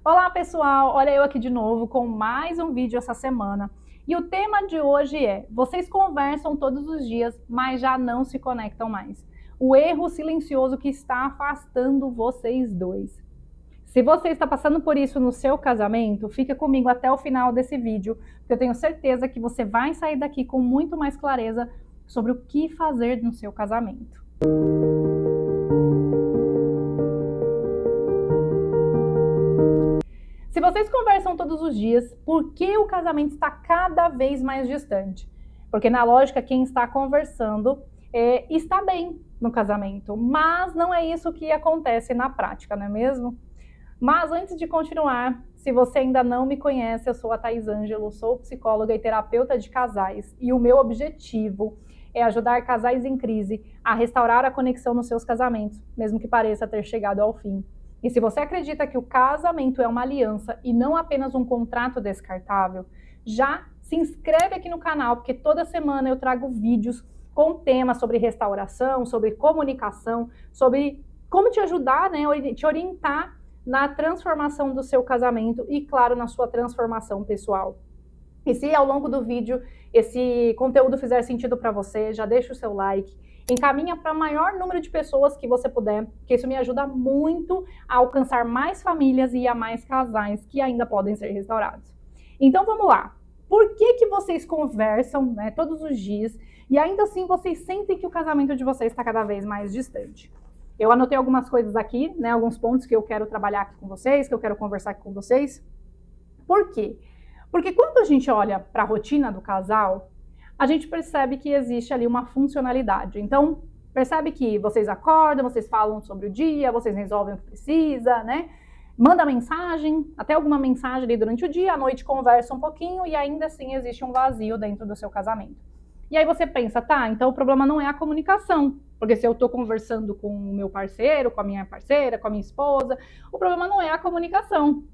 Olá pessoal, olha eu aqui de novo com mais um vídeo essa semana. E o tema de hoje é: vocês conversam todos os dias, mas já não se conectam mais. O erro silencioso que está afastando vocês dois. Se você está passando por isso no seu casamento, fica comigo até o final desse vídeo, porque eu tenho certeza que você vai sair daqui com muito mais clareza sobre o que fazer no seu casamento. Se vocês conversam todos os dias, por que o casamento está cada vez mais distante? Porque na lógica, quem está conversando está bem no casamento, mas não é isso que acontece na prática, não é mesmo? Mas antes de continuar, se você ainda não me conhece, eu sou a Thaís Ângelo, sou psicóloga e terapeuta de casais, e o meu objetivo é ajudar casais em crise a restaurar a conexão nos seus casamentos, mesmo que pareça ter chegado ao fim. E se você acredita que o casamento é uma aliança e não apenas um contrato descartável, já se inscreve aqui no canal, porque toda semana eu trago vídeos com temas sobre restauração, sobre comunicação, sobre como te ajudar, né, te orientar na transformação do seu casamento e, claro, na sua transformação pessoal. E se ao longo do vídeo esse conteúdo fizer sentido para você, já deixa o seu like, encaminha para o maior número de pessoas que você puder, que isso me ajuda muito a alcançar mais famílias e a mais casais que ainda podem ser restaurados. Então vamos lá. Por que vocês conversam, né, todos os dias e ainda assim vocês sentem que o casamento de vocês está cada vez mais distante? Eu anotei algumas coisas aqui, né, alguns pontos que eu quero trabalhar aqui com vocês, que eu quero conversar aqui com vocês. Por quê? Porque quando a gente olha para a rotina do casal, a gente percebe que existe ali uma funcionalidade. Então, percebe que vocês acordam, vocês falam sobre o dia, vocês resolvem o que precisa, né? Manda mensagem, até alguma mensagem ali durante o dia, à noite conversa um pouquinho e ainda assim existe um vazio dentro do seu casamento. E aí você pensa, tá, então o problema não é a comunicação, porque se eu estou conversando com o meu parceiro, com a minha parceira, com a minha esposa, o problema não é a comunicação.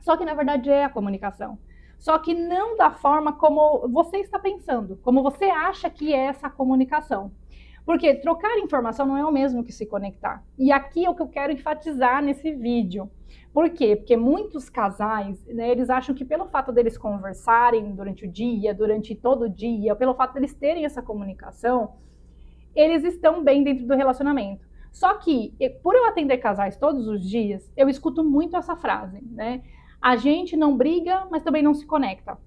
Só que na verdade é a comunicação. Só que não da forma como você está pensando, como você acha que é essa comunicação. Porque trocar informação não é o mesmo que se conectar. E aqui é o que eu quero enfatizar nesse vídeo. Por quê? Porque muitos casais, né, eles acham que pelo fato deles conversarem durante o dia, durante todo o dia, pelo fato deles terem essa comunicação, eles estão bem dentro do relacionamento. Só que, por eu atender casais todos os dias, eu escuto muito essa frase, né? A gente não briga, mas também não se conecta.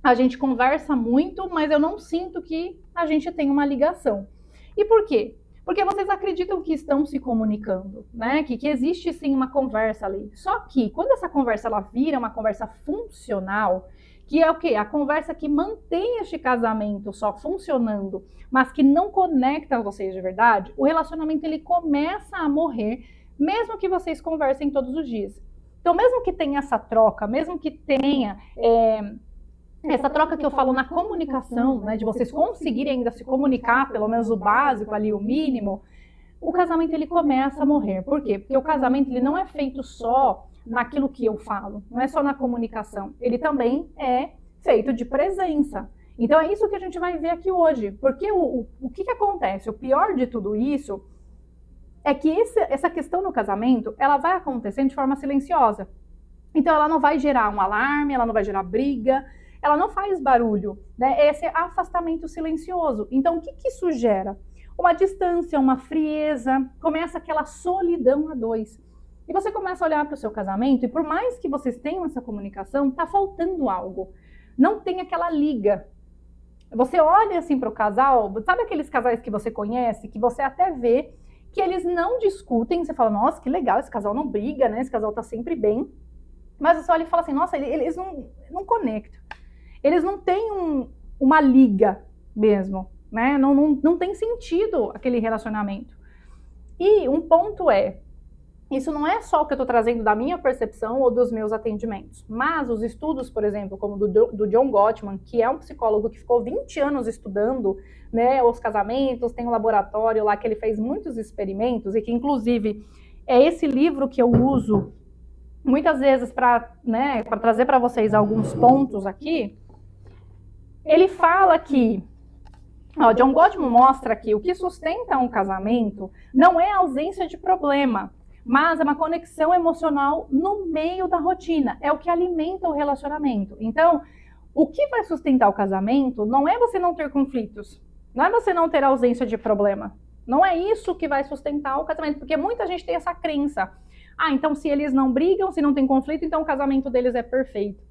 A gente conversa muito, mas eu não sinto que a gente tem uma ligação. E por quê? Porque vocês acreditam que estão se comunicando, né? Que existe sim uma conversa ali. Só que quando essa conversa ela vira uma conversa funcional, que é o quê? A conversa que mantém este casamento só funcionando, mas que não conecta vocês de verdade, o relacionamento ele começa a morrer, mesmo que vocês conversem todos os dias. Então, mesmo que tenha essa troca, mesmo que tenha essa troca que eu falo na comunicação, né, de vocês conseguirem ainda se comunicar, pelo menos o básico ali, o mínimo, o casamento ele começa a morrer. Por quê? Porque o casamento ele não é feito só naquilo que eu falo, não é só na comunicação, ele também é feito de presença. Então é isso que a gente vai ver aqui hoje, porque o que acontece? O pior de tudo isso é que essa questão no casamento, ela vai acontecendo de forma silenciosa. Então ela não vai gerar um alarme, ela não vai gerar briga, ela não faz barulho, né? Esse afastamento silencioso. Então o que isso gera? Uma distância, uma frieza, começa aquela solidão a dois. E você começa a olhar para o seu casamento e por mais que vocês tenham essa comunicação, tá faltando algo. Não tem aquela liga. Você olha assim para o casal, sabe aqueles casais que você conhece, que você até vê que eles não discutem, você fala, nossa, que legal, esse casal não briga, né? Esse casal tá sempre bem. Mas você olha e fala assim, nossa, eles não conectam. Eles não têm uma liga mesmo, né? Não tem sentido aquele relacionamento. E um ponto é, isso não é só o que eu estou trazendo da minha percepção ou dos meus atendimentos, mas os estudos, por exemplo, como do John Gottman, que é um psicólogo que ficou 20 anos estudando, né, os casamentos, tem um laboratório lá que ele fez muitos experimentos e que, inclusive, é esse livro que eu uso muitas vezes para, né, para trazer para vocês alguns pontos aqui. Ele fala que John Gottman mostra que o que sustenta um casamento não é a ausência de problema, mas é uma conexão emocional no meio da rotina, é o que alimenta o relacionamento. Então, o que vai sustentar o casamento não é você não ter conflitos, não é você não ter ausência de problema, não é isso que vai sustentar o casamento, porque muita gente tem essa crença, então se eles não brigam, se não tem conflito, então o casamento deles é perfeito.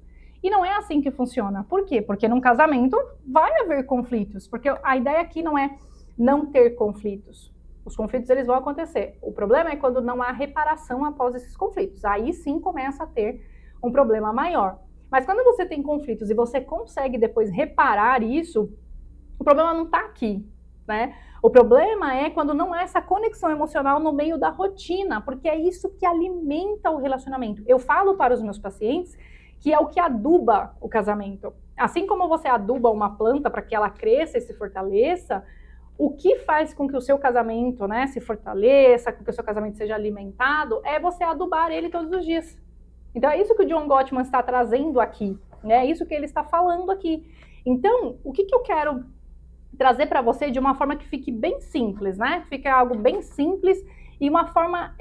E não é assim que funciona. Por quê? Porque num casamento vai haver conflitos, porque a ideia aqui não é não ter conflitos. Os conflitos eles vão acontecer. O problema é quando não há reparação após esses conflitos. Aí sim começa a ter um problema maior. Mas quando você tem conflitos e você consegue depois reparar isso, o problema não está aqui, né? O problema é quando não há essa conexão emocional no meio da rotina, porque é isso que alimenta o relacionamento. Eu falo para os meus pacientes que é o que aduba o casamento. Assim como você aduba uma planta para que ela cresça e se fortaleça, o que faz com que o seu casamento, né, se fortaleça, com que o seu casamento seja alimentado, é você adubar ele todos os dias. Então é isso que o John Gottman está trazendo aqui, né? É isso que ele está falando aqui. Então, o que eu quero trazer para você de uma forma que fique bem simples, né? Fique algo bem simples e uma forma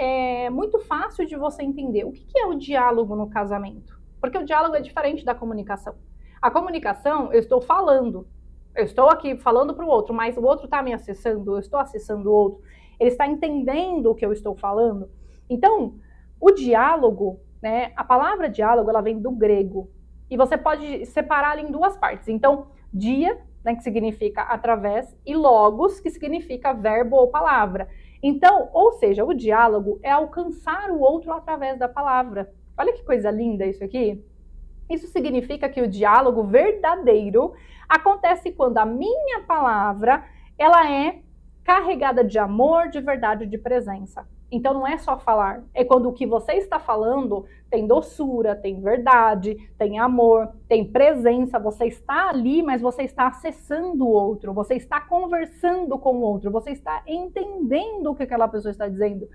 muito fácil de você entender. O que é o diálogo no casamento? Porque o diálogo é diferente da comunicação. A comunicação, eu estou falando. Eu estou aqui falando para o outro, mas o outro está me acessando, eu estou acessando o outro. Ele está entendendo o que eu estou falando. Então, o diálogo, né, a palavra diálogo, ela vem do grego. E você pode separá-la em duas partes. Então, dia, né, que significa através, e logos, que significa verbo ou palavra. Então, ou seja, o diálogo é alcançar o outro através da palavra. Olha que coisa linda isso aqui. Isso significa que o diálogo verdadeiro acontece quando a minha palavra ela é carregada de amor, de verdade, de presença. Então não é só falar, é quando o que você está falando tem doçura, tem verdade, tem amor, tem presença, você está ali, mas você está acessando o outro, você está conversando com o outro, você está entendendo o que aquela pessoa está dizendo.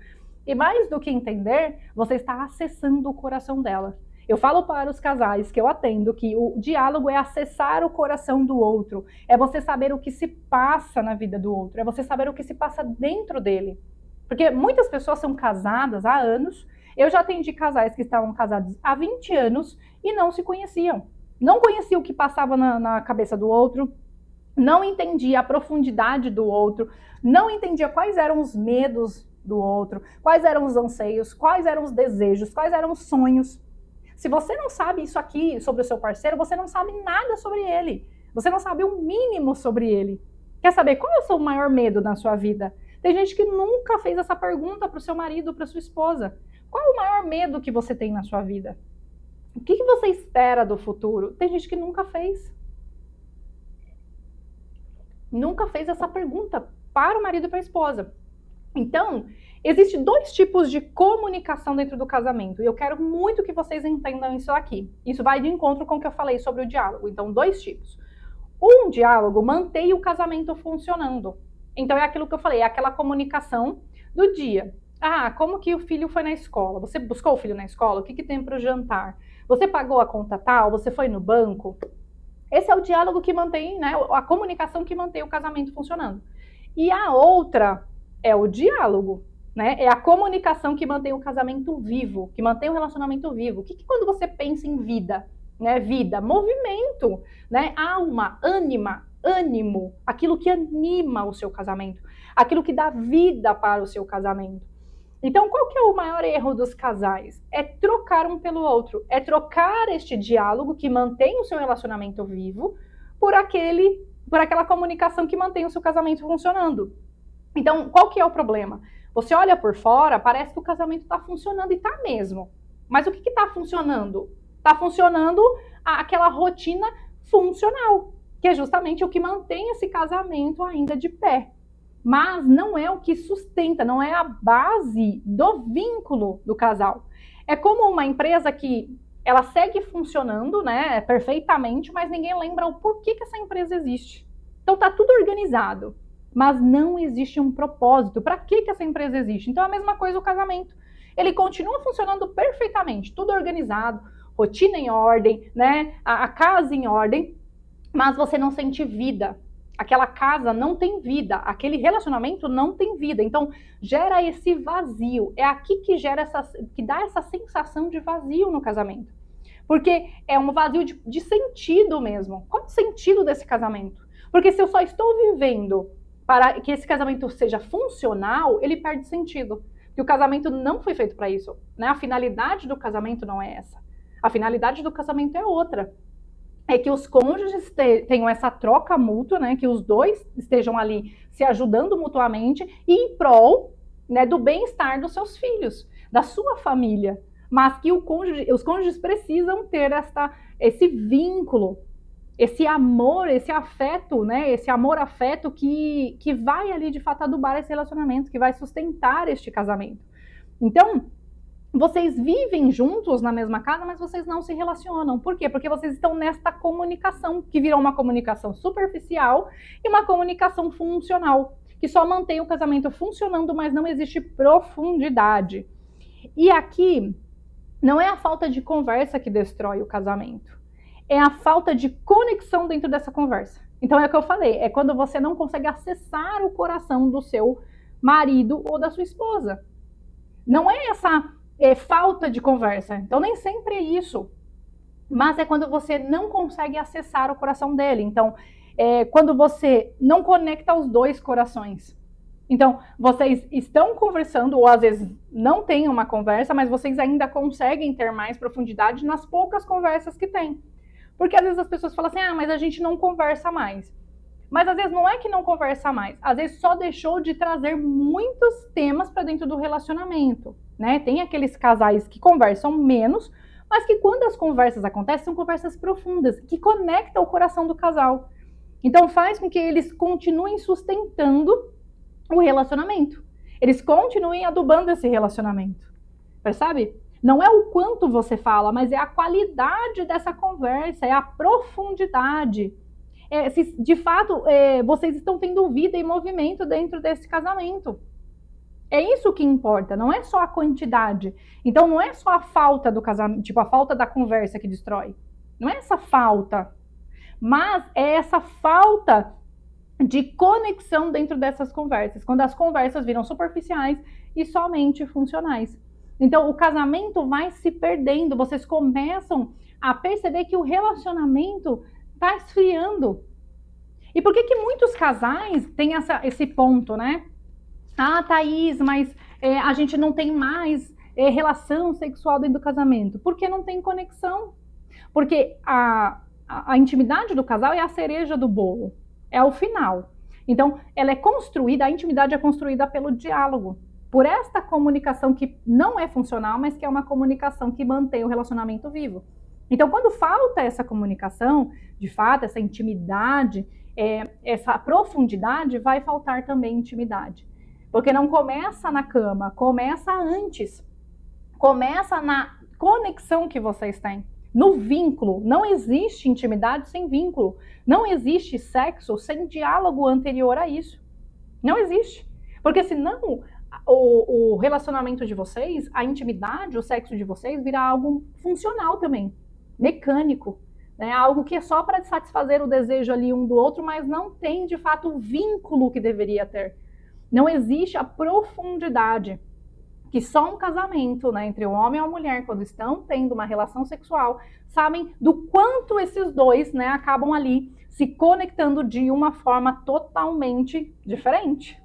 E mais do que entender, você está acessando o coração dela. Eu falo para os casais que eu atendo que o diálogo é acessar o coração do outro, é você saber o que se passa na vida do outro, é você saber o que se passa dentro dele. Porque muitas pessoas são casadas há anos, eu já atendi casais que estavam casados há 20 anos e não se conheciam. Não conheciam o que passava na cabeça do outro, não entendia a profundidade do outro, não entendia quais eram os medos do outro, quais eram os anseios, quais eram os desejos, quais eram os sonhos. Se você não sabe isso aqui sobre o seu parceiro, você não sabe nada sobre ele. Você não sabe o mínimo sobre ele. Quer saber qual é o seu maior medo na sua vida? Tem gente que nunca fez essa pergunta para o seu marido, para sua esposa. Qual é o maior medo que você tem na sua vida? O que você espera do futuro? Tem gente que nunca fez. Nunca fez essa pergunta para o marido e para a esposa. Então, existem dois tipos de comunicação dentro do casamento. E eu quero muito que vocês entendam isso aqui. Isso vai de encontro com o que eu falei sobre o diálogo. Então, dois tipos. Um diálogo mantém o casamento funcionando. Então, é aquilo que eu falei, é aquela comunicação do dia. Como que o filho foi na escola? Você buscou o filho na escola? O que tem para o jantar? Você pagou a conta tal? Você foi no banco? Esse é o diálogo que mantém, né, a comunicação que mantém o casamento funcionando. E a outra é o diálogo, né? É a comunicação que mantém o casamento vivo, que mantém o relacionamento vivo. O que quando você pensa em vida, né? Vida, movimento, né? Alma, ânima, ânimo, aquilo que anima o seu casamento, aquilo que dá vida para o seu casamento. Então, qual que é o maior erro dos casais? É trocar um pelo outro, é trocar este diálogo que mantém o seu relacionamento vivo por aquela comunicação que mantém o seu casamento funcionando. Então, qual que é o problema? Você olha por fora, parece que o casamento está funcionando e está mesmo. Mas o que está funcionando? Está funcionando aquela rotina funcional, que é justamente o que mantém esse casamento ainda de pé. Mas não é o que sustenta, não é a base do vínculo do casal. É como uma empresa que ela segue funcionando, né, perfeitamente, mas ninguém lembra o porquê que essa empresa existe. Então está tudo organizado, mas não existe um propósito. Para que essa empresa existe? Então é a mesma coisa o casamento. Ele continua funcionando perfeitamente, tudo organizado, rotina em ordem, né, a casa em ordem, mas você não sente vida. Aquela casa não tem vida, aquele relacionamento não tem vida. Então, gera esse vazio. É aqui que que dá essa sensação de vazio no casamento. Porque é um vazio de sentido mesmo. Qual é o sentido desse casamento? Porque se eu só estou vivendo para que esse casamento seja funcional, ele perde sentido. Porque o casamento não foi feito para isso, né? A finalidade do casamento não é essa. A finalidade do casamento é outra. É que os cônjuges tenham essa troca mútua, né? Que os dois estejam ali se ajudando mutuamente e em prol, né, do bem-estar dos seus filhos, da sua família. Mas que os cônjuges precisam ter esse vínculo, esse amor, esse afeto, né? Esse amor-afeto que vai ali de fato adubar esse relacionamento, que vai sustentar este casamento. Então, vocês vivem juntos na mesma casa, mas vocês não se relacionam. Por quê? Porque vocês estão nesta comunicação, que virou uma comunicação superficial e uma comunicação funcional, que só mantém o casamento funcionando, mas não existe profundidade. E aqui, não é a falta de conversa que destrói o casamento, é a falta de conexão dentro dessa conversa. Então é o que eu falei, é quando você não consegue acessar o coração do seu marido ou da sua esposa. Não é essa falta de conversa. Então, nem sempre é isso. Mas é quando você não consegue acessar o coração dele. Então, quando você não conecta os dois corações. Então, vocês estão conversando, ou às vezes não tem uma conversa, mas vocês ainda conseguem ter mais profundidade nas poucas conversas que tem. Porque às vezes as pessoas falam assim, mas a gente não conversa mais. Mas às vezes não é que não conversa mais, às vezes só deixou de trazer muitos temas para dentro do relacionamento, né? Tem aqueles casais que conversam menos, mas que quando as conversas acontecem, são conversas profundas, que conectam o coração do casal. Então faz com que eles continuem sustentando o relacionamento. Eles continuem adubando esse relacionamento. Percebe? Não é o quanto você fala, mas é a qualidade dessa conversa, é a profundidade. Se de fato vocês estão tendo vida e movimento dentro desse casamento. É isso que importa, não é só a quantidade. Então não é só a falta do casamento, tipo a falta da conversa que destrói. Não é essa falta, mas é essa falta de conexão dentro dessas conversas, quando as conversas viram superficiais e somente funcionais. Então o casamento vai se perdendo, vocês começam a perceber que o relacionamento está esfriando. E por que muitos casais têm esse ponto, né? Thaís, mas a gente não tem mais relação sexual dentro do casamento. Porque não tem conexão. Porque a intimidade do casal é a cereja do bolo. É o final. Então, ela é construída, a intimidade é construída pelo diálogo. Por esta comunicação que não é funcional, mas que é uma comunicação que mantém o relacionamento vivo. Então, quando falta essa comunicação, de fato, essa intimidade, essa profundidade, vai faltar também intimidade. Porque não começa na cama, começa antes. Começa na conexão que vocês têm. No vínculo. Não existe intimidade sem vínculo. Não existe sexo sem diálogo anterior a isso. Não existe. Porque senão o relacionamento de vocês, a intimidade, o sexo de vocês virá algo funcional também. Mecânico, né? Algo que é só para satisfazer o desejo ali um do outro, mas não tem de fato o vínculo que deveria ter. Não existe a profundidade que só um casamento, né, entre o homem e a mulher, quando estão tendo uma relação sexual, sabem do quanto esses dois, né, acabam ali se conectando de uma forma totalmente diferente,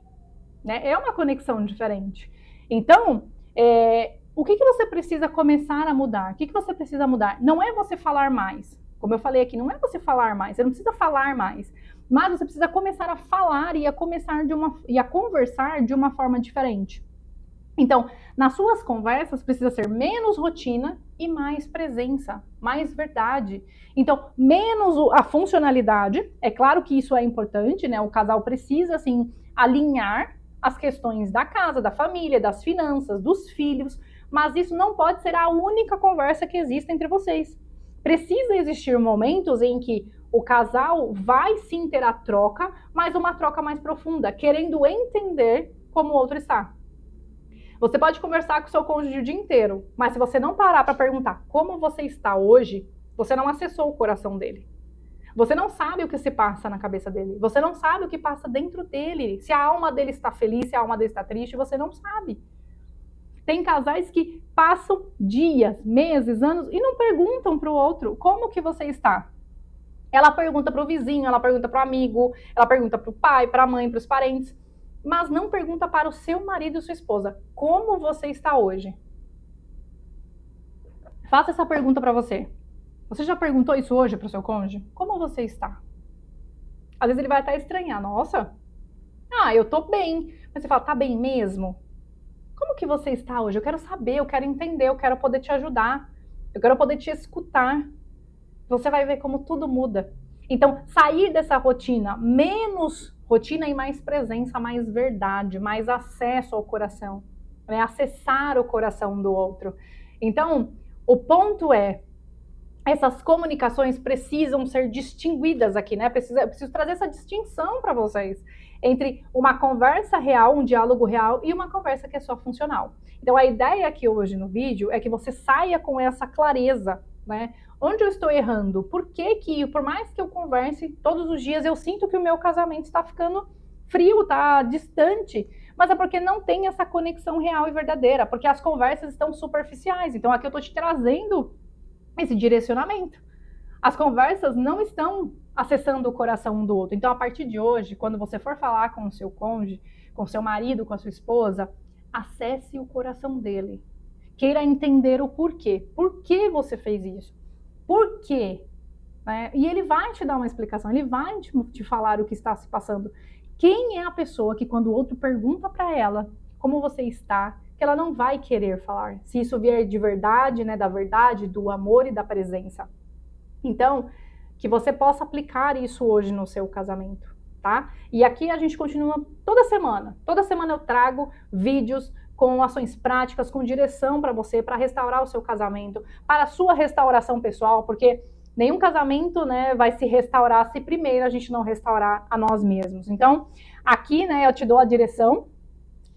né? É uma conexão diferente. Então, o que você precisa começar a mudar? O que você precisa mudar? Não é você falar mais. Como eu falei aqui, não é você falar mais. Você não precisa falar mais. Mas você precisa começar a falar e a conversar de uma forma diferente. Então, nas suas conversas precisa ser menos rotina e mais presença, mais verdade. Então, menos a funcionalidade. É claro que isso é importante, né? O casal precisa, assim, alinhar as questões da casa, da família, das finanças, dos filhos, mas isso não pode ser a única conversa que existe entre vocês. Precisa existir momentos em que o casal vai sim ter a troca, mas uma troca mais profunda, querendo entender como o outro está. Você pode conversar com o seu cônjuge o dia inteiro, mas se você não parar para perguntar como você está hoje, você não acessou o coração dele. Você não sabe o que se passa na cabeça dele. Você não sabe o que passa dentro dele. Se a alma dele está feliz, se a alma dele está triste, você não sabe. Tem casais que passam dias, meses, anos e não perguntam para o outro como que você está. Ela pergunta para o vizinho, ela pergunta para o amigo, ela pergunta para o pai, para a mãe, para os parentes, mas não pergunta para o seu marido e sua esposa como você está hoje. Faça essa pergunta para você. Você já perguntou isso hoje para o seu cônjuge? Como você está? Às vezes ele vai até estranhar. Nossa, eu tô bem. Mas você fala, tá bem mesmo? Como que você está hoje? Eu quero saber, eu quero entender, eu quero poder te ajudar. Eu quero poder te escutar. Você vai ver como tudo muda. Então, sair dessa rotina, menos rotina e mais presença, mais verdade, mais acesso ao coração, né? Acessar o coração do outro. Então, o ponto é, essas comunicações precisam ser distinguidas aqui, né? Eu preciso trazer essa distinção para vocês entre uma conversa real, um diálogo real e uma conversa que é só funcional. Então, a ideia aqui hoje no vídeo é que você saia com essa clareza, né? Onde eu estou errando? Por que, por mais que eu converse todos os dias, eu sinto que o meu casamento está ficando frio, está distante? Mas é porque não tem essa conexão real e verdadeira, porque as conversas estão superficiais. Então, aqui eu estou te trazendo esse direcionamento. As conversas não estão acessando o coração um do outro. Então, a partir de hoje, quando você for falar com o seu cônjuge, com o seu marido, com a sua esposa, acesse o coração dele. Queira entender o porquê. Por que você fez isso? Por quê? Né? E ele vai te dar uma explicação, ele vai te falar o que está se passando. Quem é a pessoa que, quando o outro pergunta para ela como você está, que ela não vai querer falar? Se isso vier de verdade, né, da verdade, do amor e da presença. Então, que você possa aplicar isso hoje no seu casamento, tá? E aqui a gente continua toda semana. Toda semana eu trago vídeos com ações práticas, com direção para você, para restaurar o seu casamento, para a sua restauração pessoal, porque nenhum casamento, né, vai se restaurar se primeiro a gente não restaurar a nós mesmos. Então, aqui, né, eu te dou a direção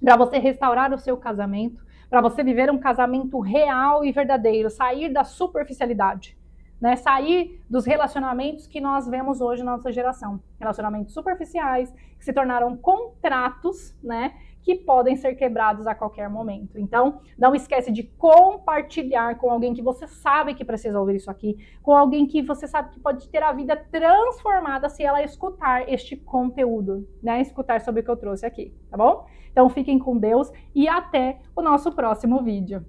para você restaurar o seu casamento, para você viver um casamento real e verdadeiro, sair da superficialidade, né, sair dos relacionamentos que nós vemos hoje na nossa geração, relacionamentos superficiais, que se tornaram contratos, né, que podem ser quebrados a qualquer momento. Então, não esquece de compartilhar com alguém que você sabe que precisa ouvir isso aqui, com alguém que você sabe que pode ter a vida transformada se ela escutar este conteúdo, né? Escutar sobre o que eu trouxe aqui, tá bom? Então, fiquem com Deus e até o nosso próximo vídeo.